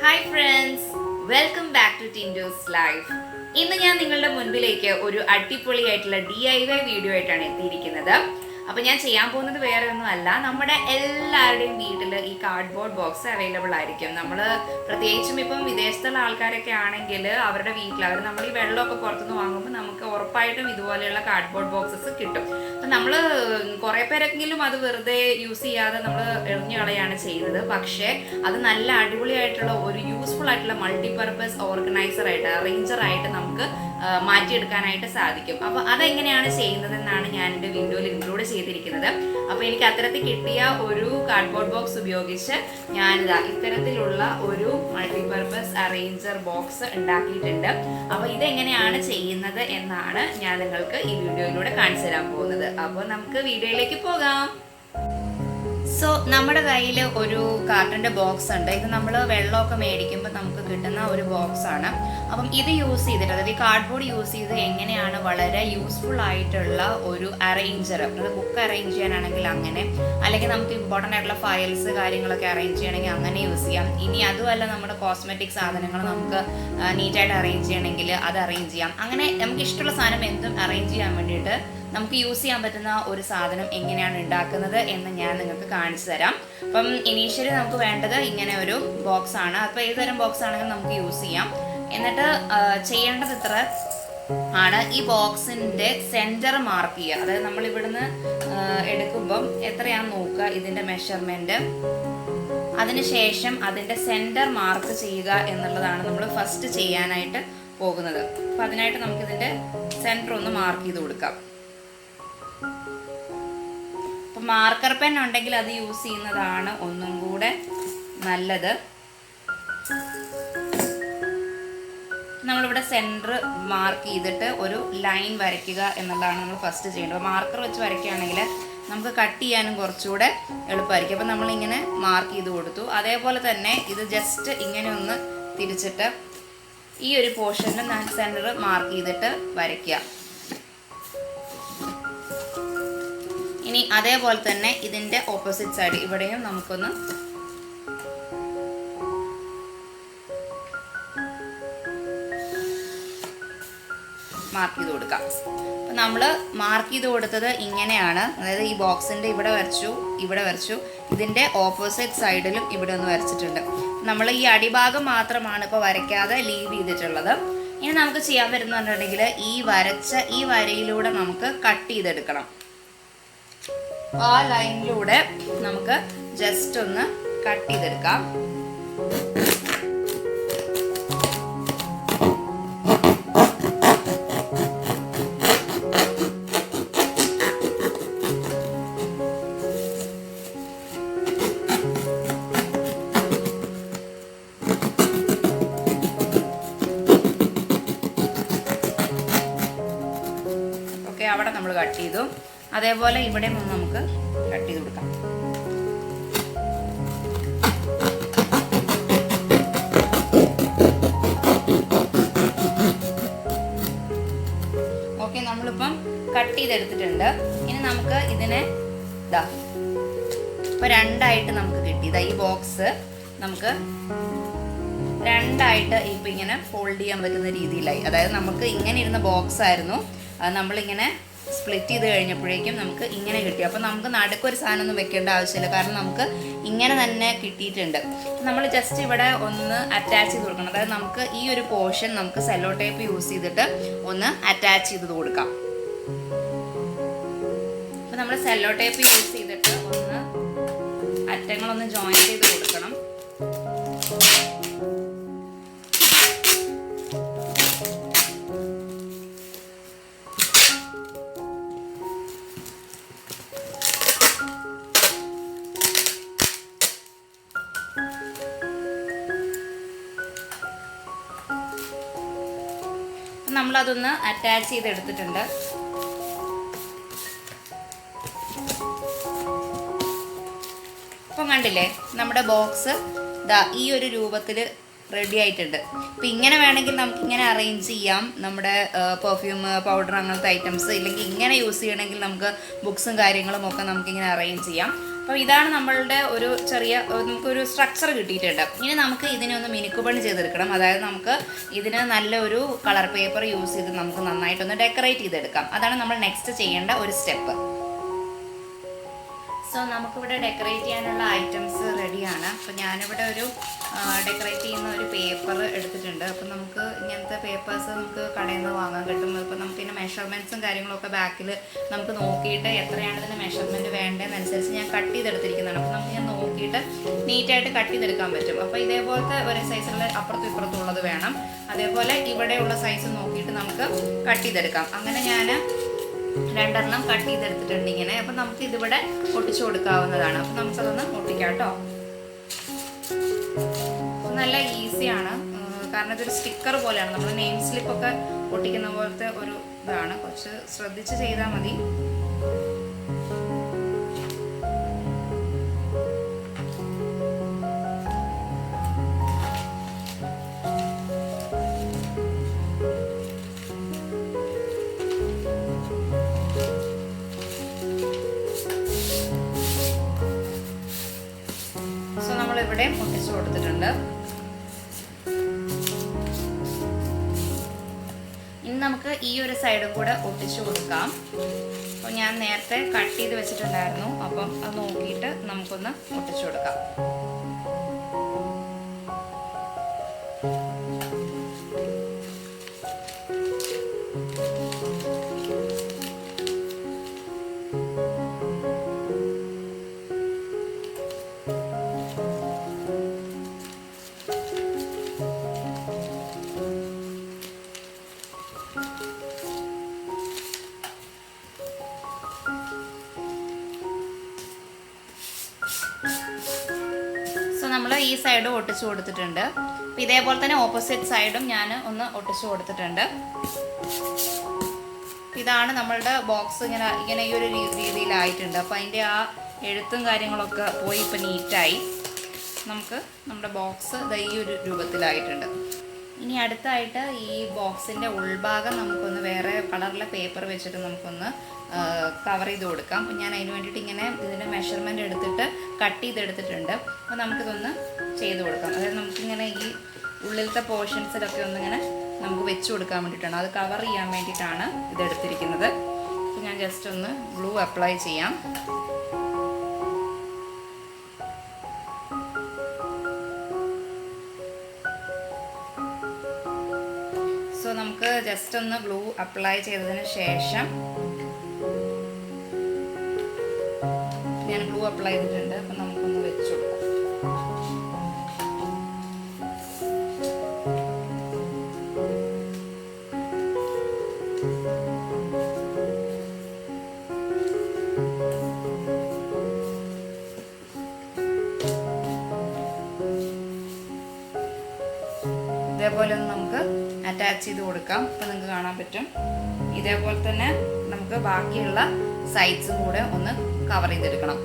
Hi friends, welcome back to Tintuzlife. ഇന്ന് ഞാൻ നിങ്ങളുടെ മുൻപിലേക്ക് ഒരു അടിപൊളിയായിട്ടുള്ള DIY വീഡിയോ ആയിട്ടാണ് എത്തിയിരിക്കുന്നത്. അപ്പോൾ ഞാൻ ചെയ്യാൻ പോകുന്നത് വേറെ ഒന്നുമല്ല, നമ്മുടെ എല്ലാവരുടെയും വീട്ടിൽ ഈ കാർഡ്ബോർഡ് ബോക്സ് അവൈലബിൾ ആയിരിക്കും. നമ്മൾ പ്രത്യേകിച്ചും ഇപ്പം വിദേശത്തുള്ള ആൾക്കാരൊക്കെ ആണെങ്കിൽ അവരുടെ വീട്ടിൽ നമ്മൾ ഈ വെള്ളമൊക്കെ പുറത്തുനിന്ന് വാങ്ങുമ്പോൾ നമുക്ക് ഉറപ്പായിട്ടും ഇതുപോലെയുള്ള കാർഡ്ബോർഡ് ബോക്സസ് കിട്ടും. അപ്പം നമ്മൾ കുറേ പേരെങ്കിലും അത് വെറുതെ യൂസ് ചെയ്യാതെ നമ്മൾ എറിഞ്ഞു കളയാണ് ചെയ്യുന്നത്. പക്ഷേ അത് നല്ല അടിപൊളിയായിട്ടുള്ള ഒരു യൂസ്ഫുൾ ആയിട്ടുള്ള മൾട്ടിപർപ്പസ് ഓർഗനൈസറായിട്ട് അറേഞ്ചറായിട്ട് നമുക്ക് മാറ്റിയെടുക്കാനായിട്ട് സാധിക്കും. അപ്പോൾ അതെങ്ങനെയാണ് ചെയ്യുന്നതെന്നാണ് ഞാൻ എൻ്റെ വീഡിയോയിൽ ഇൻക്ലൂഡ് ചെയ്തിരിക്കുന്നത്. അപ്പോൾ എനിക്ക് അത്തരത്തിൽ കിട്ടിയ ഒരു കാർഡ്ബോർഡ് ബോക്സ് ഉപയോഗിച്ച് ഞാനിതാ ഇത്തരത്തിലുള്ള ഒരു മൾട്ടിപർപ്പസ് അറേഞ്ചർ ബോക്സ് ഉണ്ടാക്കിയിട്ടുണ്ട്. അപ്പോൾ ഇതെങ്ങനെയാണ് ചെയ്യുന്നത് എന്നാണ് ഞാൻ നിങ്ങൾക്ക് ഈ വീഡിയോയിലൂടെ കാണിച്ചു തരാൻ പോകുന്നത്. അപ്പോൾ നമുക്ക് വീഡിയോയിലേക്ക് പോകാം. സോ നമ്മുടെ കയ്യിൽ ഒരു കാർട്ടൻ്റെ ബോക്സ് ഉണ്ട്. ഇത് നമ്മൾ വെള്ളമൊക്കെ മേടിക്കുമ്പോൾ നമുക്ക് കിട്ടുന്ന ഒരു ബോക്സാണ്. അപ്പം ഇത് യൂസ് ചെയ്തിട്ട്, അതായത് ഈ കാർഡ്ബോർഡ് യൂസ് ചെയ്ത് എങ്ങനെയാണ് വളരെ യൂസ്ഫുൾ ആയിട്ടുള്ള ഒരു അറേഞ്ചർ, അതായത് ബുക്ക് അറേഞ്ച് ചെയ്യാനാണെങ്കിൽ അങ്ങനെ, അല്ലെങ്കിൽ നമുക്ക് ഇമ്പോർട്ടൻ്റ് ആയിട്ടുള്ള ഫയൽസ് കാര്യങ്ങളൊക്കെ അറേഞ്ച് ചെയ്യണമെങ്കിൽ അങ്ങനെ യൂസ് ചെയ്യാം. ഇനി അതുമല്ല നമ്മുടെ കോസ്മെറ്റിക് സാധനങ്ങൾ നമുക്ക് നീറ്റായിട്ട് അറേഞ്ച് ചെയ്യണമെങ്കിൽ അത് അറേഞ്ച് ചെയ്യാം. അങ്ങനെ നമുക്ക് ഇഷ്ടമുള്ള സാധനം എന്തും അറേഞ്ച് ചെയ്യാൻ വേണ്ടിയിട്ട് നമുക്ക് യൂസ് ചെയ്യാൻ പറ്റുന്ന ഒരു സാധനം എങ്ങനെയാണ് ഉണ്ടാക്കുന്നത് എന്ന് ഞാൻ നിങ്ങൾക്ക് കാണിച്ചു തരാം. അപ്പം ഇനീഷ്യലി നമുക്ക് വേണ്ടത് ഇങ്ങനെ ഒരു ബോക്സ് ആണ്. അപ്പോൾ ഏതുതരം ബോക്സ് ആണെങ്കിലും നമുക്ക് യൂസ് ചെയ്യാം. എന്നിട്ട് ചെയ്യേണ്ടത് ഇത്ര ആണ്: ഈ ബോക്സിൻ്റെ സെൻറ്റർ മാർക്ക് ചെയ്യുക. അതായത് നമ്മൾ ഇവിടുന്ന് എടുക്കുമ്പം എത്രയാണെന്ന് നോക്കുക, ഇതിൻ്റെ മെഷർമെൻറ്റ്. അതിനുശേഷം അതിൻ്റെ സെൻറ്റർ മാർക്ക് ചെയ്യുക എന്നുള്ളതാണ് നമ്മൾ ഫസ്റ്റ് ചെയ്യാനായിട്ട് പോകുന്നത്. അപ്പം അതിനായിട്ട് നമുക്കിതിൻ്റെ സെൻറ്റർ ഒന്ന് മാർക്ക് ചെയ്ത് കൊടുക്കാം. അപ്പം മാർക്കർ പെൻ ഉണ്ടെങ്കിൽ അത് യൂസ് ചെയ്യുന്നതാണ് ഒന്നും കൂടെ നല്ലത്. നമ്മളിവിടെ സെൻറ്റർ മാർക്ക് ചെയ്തിട്ട് ഒരു ലൈൻ വരയ്ക്കുക എന്നുള്ളതാണ് നമ്മൾ ഫസ്റ്റ് ചെയ്യേണ്ടത്. മാർക്കർ വെച്ച് വരയ്ക്കുകയാണെങ്കിൽ നമുക്ക് കട്ട് ചെയ്യാനും കുറച്ചുകൂടെ എളുപ്പമായിരിക്കും. അപ്പം നമ്മളിങ്ങനെ മാർക്ക് ചെയ്ത് കൊടുത്തു. അതേപോലെ തന്നെ ഇത് ജസ്റ്റ് ഇങ്ങനെ ഒന്ന് തിരിച്ചിട്ട് ഈ ഒരു പോർഷനിൽ സെൻറ്റർ മാർക്ക് ചെയ്തിട്ട് വരയ്ക്കുക. ഇനി അതേപോലെ തന്നെ ഇതിൻ്റെ ഓപ്പോസിറ്റ് സൈഡ് ഇവിടെയും നമുക്കൊന്ന് മാർക്ക് ചെയ്ത് കൊടുക്കാം. അപ്പം നമ്മൾ മാർക്ക് ചെയ്ത് കൊടുത്തത് ഇങ്ങനെയാണ്. അതായത് ഈ ബോക്സിൻ്റെ ഇവിടെ വരച്ചു, ഇതിൻ്റെ ഓപ്പോസിറ്റ് സൈഡിലും ഇവിടെ ഒന്ന് വരച്ചിട്ടുണ്ട്. നമ്മൾ ഈ അടിഭാഗം മാത്രമാണ് ഇപ്പോൾ വരയ്ക്കാതെ ലീവ് ചെയ്തിട്ടുള്ളത്. ഇനി നമുക്ക് ചെയ്യാൻ പറ്റുന്നുണ്ടെങ്കിൽ ഈ വരയിലൂടെ നമുക്ക് കട്ട് ചെയ്തെടുക്കണം. ആ ലൈനിലൂടെ നമുക്ക് ജസ്റ്റ് ഒന്ന് കട്ട് ചെയ്തെടുക്കാം. ഓക്കെ, അവിടെ നമ്മൾ കട്ട് ചെയ്തു. അതേപോലെ ഇവിടെ നമുക്ക് കട്ട് ചെയ്ത് കൊടുക്കാം. ഓക്കെ, നമ്മളിപ്പം കട്ട് ചെയ്തെടുത്തിട്ടുണ്ട്. ഇനി നമുക്ക് ഇതിനെ ഇപ്പം രണ്ടായിട്ട് നമുക്ക് കിട്ടി. ഈ ബോക്സ് നമുക്ക് രണ്ടായിട്ട് ഇപ്പം ഇങ്ങനെ ഫോൾഡ് ചെയ്യാൻ പറ്റുന്ന രീതിയിലായി. അതായത് നമുക്ക് ഇങ്ങനെ ഇരുന്ന ബോക്സ് ആയിരുന്നു, അത് നമ്മളിങ്ങനെ സ്പ്ലിറ്റ് ചെയ്ത് കഴിഞ്ഞപ്പോഴേക്കും നമുക്ക് ഇങ്ങനെ കിട്ടി. അപ്പോൾ നമുക്ക് നടുക്കൊരു സാധനം ഒന്നും വെക്കേണ്ട ആവശ്യമില്ല, കാരണം നമുക്ക് ഇങ്ങനെ തന്നെ കിട്ടിയിട്ടുണ്ട്. നമ്മൾ ജസ്റ്റ് ഇവിടെ ഒന്ന് അറ്റാച്ച് ചെയ്ത് കൊടുക്കണം. അതായത് നമുക്ക് ഈ ഒരു പോർഷൻ നമുക്ക് സെല്ലോ ടേപ്പ് യൂസ് ചെയ്തിട്ട് ഒന്ന് അറ്റാച്ച് ചെയ്ത് കൊടുക്കാം. അപ്പോൾ നമ്മൾ സെല്ലോ ടേപ്പ് യൂസ് ചെയ്തിട്ട് ഒന്ന് അറ്റങ്ങളൊന്ന് ജോയിൻ ചെയ്ത് കൊടുക്കണം. നമ്മളതൊന്ന് അറ്റാച്ച് ചെയ്തെടുത്തിട്ടുണ്ട്. അപ്പം കണ്ടില്ലേ, നമ്മുടെ ബോക്സ് ഈ ഒരു രൂപത്തിൽ റെഡി ആയിട്ടുണ്ട്. അപ്പോൾ ഇങ്ങനെ വേണമെങ്കിൽ നമുക്ക് ഇങ്ങനെ അറേഞ്ച് ചെയ്യാം നമ്മുടെ പെർഫ്യൂം, പൗഡർ അങ്ങനത്തെ ഐറ്റംസ്. ഇല്ലെങ്കിൽ ഇങ്ങനെ യൂസ് ചെയ്യണമെങ്കിൽ നമുക്ക് ബുക്സും കാര്യങ്ങളും ഒക്കെ നമുക്കിങ്ങനെ അറേഞ്ച് ചെയ്യാം. അപ്പോൾ ഇതാണ് നമ്മളുടെ ഒരു ചെറിയ നമുക്കൊരു സ്ട്രക്ചർ കിട്ടിയിട്ടുണ്ട്. ഇനി നമുക്ക് ഇതിനെ ഒന്ന് മിനുക്കുപണി ചെയ്തെടുക്കണം. അതായത് നമുക്ക് ഇതിന് നല്ലൊരു കളർ പേപ്പർ യൂസ് ചെയ്ത് നമുക്ക് നന്നായിട്ടൊന്ന് ഡെക്കറേറ്റ് ചെയ്തെടുക്കാം. അതാണ് നമ്മൾ നെക്സ്റ്റ് ചെയ്യേണ്ട ഒരു സ്റ്റെപ്പ്. സോ നമുക്കിവിടെ ഡെക്കറേറ്റ് ചെയ്യാനുള്ള ഐറ്റംസ് റെഡിയാണ്. അപ്പോൾ ഞാനിവിടെ ഒരു ഡെക്കറേറ്റ് ചെയ്യുന്ന ഒരു പേപ്പർ എടുത്തിട്ടുണ്ട്. അപ്പോൾ നമുക്ക് ഇങ്ങനത്തെ പേപ്പേഴ്സ് നമുക്ക് കടയിൽ നിന്ന് വാങ്ങാൻ കിട്ടും. അപ്പോൾ നമുക്കിതിൻ്റെ മെഷർമെൻറ്റ്സും കാര്യങ്ങളൊക്കെ ബാക്കിൽ നമുക്ക് നോക്കിയിട്ട് എത്രയാണ് ഇതിൻ്റെ മെഷർമെൻറ്റ് വേണ്ടതെന്നനുസരിച്ച് ഞാൻ കട്ട് ചെയ്തെടുത്തിരിക്കുന്നതാണ്. അപ്പോൾ നമുക്ക് ഞാൻ നോക്കിയിട്ട് നീറ്റായിട്ട് കട്ട് ചെയ്തെടുക്കാൻ പറ്റും. അപ്പോൾ ഇതേപോലത്തെ ഒരേ സൈസുള്ള അപ്പുറത്തും ഇപ്പുറത്തും ഉള്ളത് വേണം. അതേപോലെ ഇവിടെയുള്ള സൈസ് നോക്കിയിട്ട് നമുക്ക് കട്ട് ചെയ്തെടുക്കാം. അങ്ങനെ ഞാൻ 2 എണ്ണം കട്ട് ചെയ്തെടുത്തിട്ടുണ്ട് ഇങ്ങനെ. അപ്പം നമുക്ക് ഇതിവിടെ ഒട്ടിച്ചു കൊടുക്കാവുന്നതാണ്. അപ്പം നമുക്കതൊന്ന് ഒട്ടിക്കാം കേട്ടോ. നല്ല ഈസിയാണ്, കാരണം ഇതൊരു സ്റ്റിക്കർ പോലെയാണ്. നമ്മൾ നെയിം സ്ലിപ്പൊക്കെ ഒട്ടിക്കുന്ന പോലത്തെ ഒരു ഇതാണ്. കുറച്ച് ശ്രദ്ധിച്ച് ചെയ്താൽ മതി. ഇവിടെ ഒട്ടിച്ചു കൊടുത്തിട്ടുണ്ട്. ഇനി നമുക്ക് ഈ ഒരു സൈഡും കൂടെ ഒട്ടിച്ചു കൊടുക്കാം. അപ്പോൾ ഞാൻ നേരത്തെ കട്ട് ചെയ്ത് വെച്ചിട്ടുണ്ടായിരുന്നു. അപ്പം അത് നോക്കിയിട്ട് നമുക്കൊന്ന് ഒട്ടിച്ചു കൊടുക്കാം. നമ്മൾ ഈ സൈഡും ഒട്ടിച്ചു കൊടുത്തിട്ടുണ്ട്. ഇതേപോലെ തന്നെ ഓപ്പോസിറ്റ് സൈഡും ഞാൻ ഒന്ന് ഒട്ടിച്ചു കൊടുത്തിട്ടുണ്ട്. ഇതാണ് നമ്മളുടെ ബോക്സ്. ഇങ്ങനെ ഈ ഒരു രീതിയിലായിട്ടുണ്ട്. അപ്പോൾ അതിൻ്റെ ആ എഴുത്തും കാര്യങ്ങളൊക്കെ പോയി ഇപ്പോൾ നീറ്റായി. നമുക്ക് നമ്മുടെ ബോക്സ് ഈ ഒരു രൂപത്തിലായിട്ടുണ്ട്. ഇനി അടുത്തായിട്ട് ഈ ബോക്സിൻ്റെ ഉൾഭാഗം നമുക്കൊന്ന് വേറെ കളറിലെ പേപ്പർ വെച്ചിട്ട് നമുക്കൊന്ന് കവർ ചെയ്ത് കൊടുക്കാം. അപ്പോൾ ഞാൻ അതിന് വേണ്ടിയിട്ട് ഇങ്ങനെ ഇതിൻ്റെ മെഷർമെൻറ്റ് എടുത്തിട്ട് കട്ട് ചെയ്തെടുത്തിട്ടുണ്ട്. അപ്പോൾ നമുക്കിതൊന്ന് ചെയ്ത് കൊടുക്കാം. അതായത് നമുക്കിങ്ങനെ ഈ ഉള്ളിലത്തെ പോർഷൻസിലൊക്കെ ഒന്നിങ്ങനെ നമുക്ക് വെച്ച് കൊടുക്കാൻ വേണ്ടിയിട്ടാണ്, അത് കവർ ചെയ്യാൻ വേണ്ടിയിട്ടാണ് ഇതെടുത്തിരിക്കുന്നത്. അപ്പോൾ ഞാൻ ജസ്റ്റ് ഒന്ന് ഗ്ലൂ അപ്ലൈ ചെയ്യാം. സോ നമുക്ക് ജസ്റ്റ് ഒന്ന് ഗ്ലൂ അപ്ലൈ ചെയ്തതിന് ശേഷം ഞാൻ ഗ്ലൂ അപ്ലൈ ചെയ്തിട്ടുണ്ട്. അപ്പം നമുക്കൊന്ന് വെച്ച് കൊടുക്കാം. ഇതേപോലെ ഒന്ന് നമുക്ക് അറ്റാച്ച് ചെയ്ത് കൊടുക്കാം. അപ്പം നിങ്ങൾക്ക് കാണാൻ പറ്റും. ഇതേപോലെ തന്നെ നമുക്ക് ബാക്കിയുള്ള സൈഡ്സും കൂടെ ഒന്ന് കവർ ചെയ്തെടുക്കണം.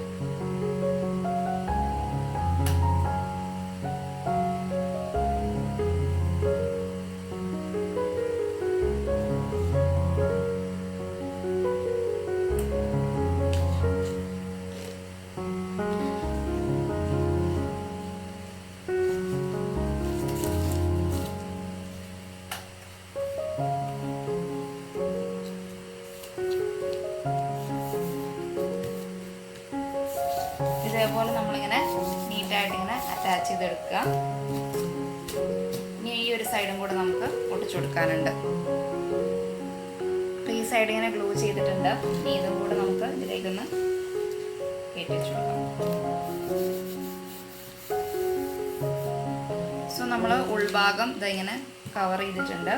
ഇതേപോലെ നമ്മളിങ്ങനെ നീറ്റായിട്ട് ഇങ്ങനെ അറ്റാച്ച് ചെയ്തെടുക്കുക. ഇനി ഈ ഒരു സൈഡും കൂടെ നമുക്ക് ഒട്ടിച്ചു കൊടുക്കാനുണ്ട്. അപ്പോൾ ഈ സൈഡ് ഇങ്ങനെ ഗ്ലൂ ചെയ്തിട്ടുണ്ട്. ഇനി ഇതും കൂടെ നമുക്ക് ഇതിലേക്കൊന്ന് കയറ്റി വെച്ച് കൊടുക്കാം. സോ നമ്മൾ ഉൾഭാഗം ഇതിങ്ങനെ കവർ ചെയ്തിട്ടുണ്ട്.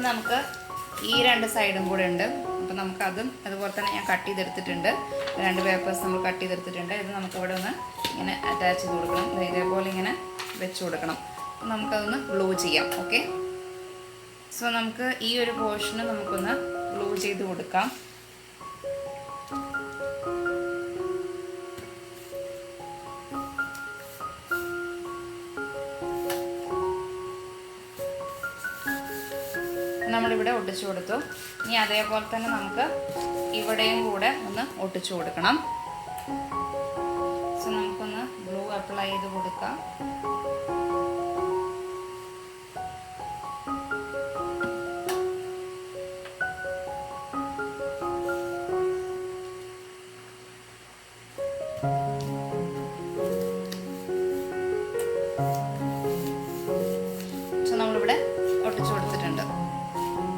നമുക്ക് ഈ 2 സൈഡും കൂടെ ഉണ്ട്. അപ്പോൾ നമുക്കതും അതുപോലെ തന്നെ ഞാൻ കട്ട് ചെയ്തെടുത്തിട്ടുണ്ട്. 2 പേപ്പേഴ്സ് നമ്മൾ കട്ട് ചെയ്തെടുത്തിട്ടുണ്ട്. ഇത് നമുക്കിവിടെ ഒന്ന് ഇങ്ങനെ അറ്റാച്ച് ചെയ്ത് കൊടുക്കണം. ഇതേപോലെ ഇങ്ങനെ വെച്ച് കൊടുക്കണം. അപ്പോൾ നമുക്കതൊന്ന് ഗ്ലൂ ചെയ്യാം. ഓക്കെ, സോ നമുക്ക് ഈ ഒരു പോർഷന് നമുക്കൊന്ന് ഗ്ലൂ ചെയ്ത് കൊടുക്കാം. നമ്മളിവിടെ ഒട്ടിച്ചു കൊടുത്തു. ഇനി അതേപോലെ തന്നെ നമുക്ക് ഇവിടെയും കൂടെ ഒന്ന് ഒട്ടിച്ചു കൊടുക്കണം. സോ നമുക്കൊന്ന് ഗ്ലൂ അപ്ലൈ ചെയ്ത് കൊടുക്കാം. നമ്മളിവിടെ ഒട്ടിച്ചു കൊടുത്തിട്ടുണ്ട്.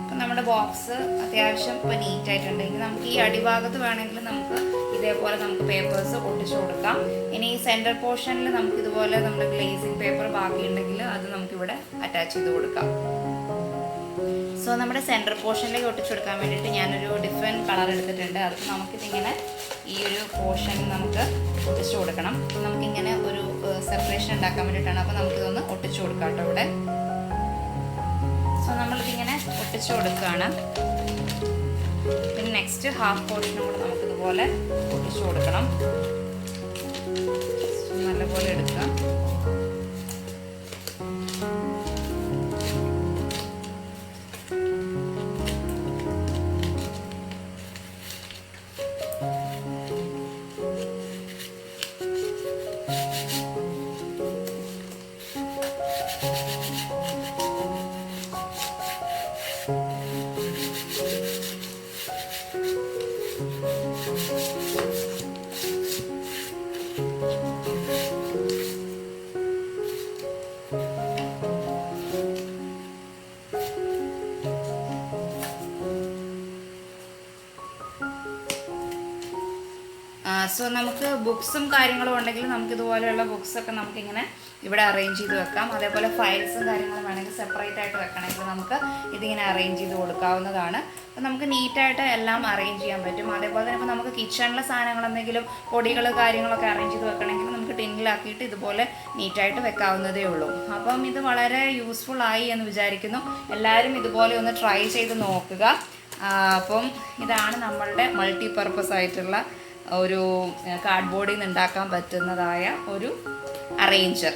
അപ്പം നമ്മുടെ ബോക്സ് അത്യാവശ്യം ഇപ്പോൾ നീറ്റായിട്ടുണ്ട്. ഇനി നമുക്ക് ഈ അടിഭാഗത്ത് വേണമെങ്കിൽ നമുക്ക് ഇതേപോലെ നമുക്ക് പേപ്പേഴ്സ് ഒട്ടിച്ചു കൊടുക്കാം. ഇനി ഈ സെൻറ്റർ പോർഷനിൽ നമുക്ക് ഇതുപോലെ നമ്മുടെ ഗ്ലേസിങ് പേപ്പർ ബാക്കിയുണ്ടെങ്കിൽ അത് നമുക്കിവിടെ അറ്റാച്ച് ചെയ്ത് കൊടുക്കാം. സോ നമ്മുടെ സെൻറ്റർ പോർഷനിലേക്ക് ഒട്ടിച്ചു കൊടുക്കാൻ വേണ്ടിയിട്ട് ഞാനൊരു ഡിഫറെൻറ്റ് കളർ എടുത്തിട്ടുണ്ട്. അത് നമുക്കിതിങ്ങനെ ഈ ഒരു പോർഷനിൽ നമുക്ക് ഒട്ടിച്ചു കൊടുക്കണം. നമുക്കിങ്ങനെ ഒരു സെപ്പറേഷൻ ഉണ്ടാക്കാൻ വേണ്ടിയിട്ടാണ്. അപ്പോൾ നമുക്കിതൊന്ന് ഒട്ടിച്ചു കൊടുക്കാം കേട്ടോ ഇവിടെ. സോ നമ്മളിതിങ്ങനെ ഒട്ടിച്ചു കൊടുക്കുകയാണ്. പിന്നെ നെക്സ്റ്റ് ഹാഫ് പോർഷനും കൂടെ നമുക്കിതുപോലെ ഒട്ടിച്ചു കൊടുക്കണം. നല്ലപോലെ എടുക്കാം. സോ നമുക്ക് ബുക്സും കാര്യങ്ങളും ഉണ്ടെങ്കിൽ നമുക്ക് ഇതുപോലെയുള്ള ബുക്സൊക്കെ നമുക്കിങ്ങനെ ഇവിടെ അറേഞ്ച് ചെയ്ത് വെക്കാം. അതേപോലെ ഫയൽസും കാര്യങ്ങളും വേണമെങ്കിൽ സെപ്പറേറ്റ് ആയിട്ട് വെക്കണമെങ്കിൽ നമുക്ക് ഇതിങ്ങനെ അറേഞ്ച് ചെയ്ത് കൊടുക്കാവുന്നതാണ്. അപ്പോൾ നമുക്ക് നീറ്റായിട്ട് എല്ലാം അറേഞ്ച് ചെയ്യാൻ പറ്റും. അതേപോലെ തന്നെ ഇപ്പോൾ നമുക്ക് കിച്ചണിലെ സാധനങ്ങൾ എന്തെങ്കിലും പൊടികൾ കാര്യങ്ങളൊക്കെ അറേഞ്ച് ചെയ്ത് വെക്കണമെങ്കിൽ നമുക്ക് ടിന്നിലാക്കിയിട്ട് ഇതുപോലെ നീറ്റായിട്ട് വെക്കാവുന്നതേ ഉള്ളൂ. അപ്പം ഇത് വളരെ യൂസ്ഫുൾ ആയി എന്ന് വിചാരിക്കുന്നു. എല്ലാവരും ഇതുപോലെ ഒന്ന് ട്രൈ ചെയ്ത് നോക്കുക. അപ്പം ഇതാണ് നമ്മളുടെ മൾട്ടിപർപ്പസ് ആയിട്ടുള്ള ഒരു കാർഡ്ബോർഡിൽ നിന്ന് ഉണ്ടാക്കാൻ പറ്റുന്നതായ ഒരു അറേഞ്ചർ.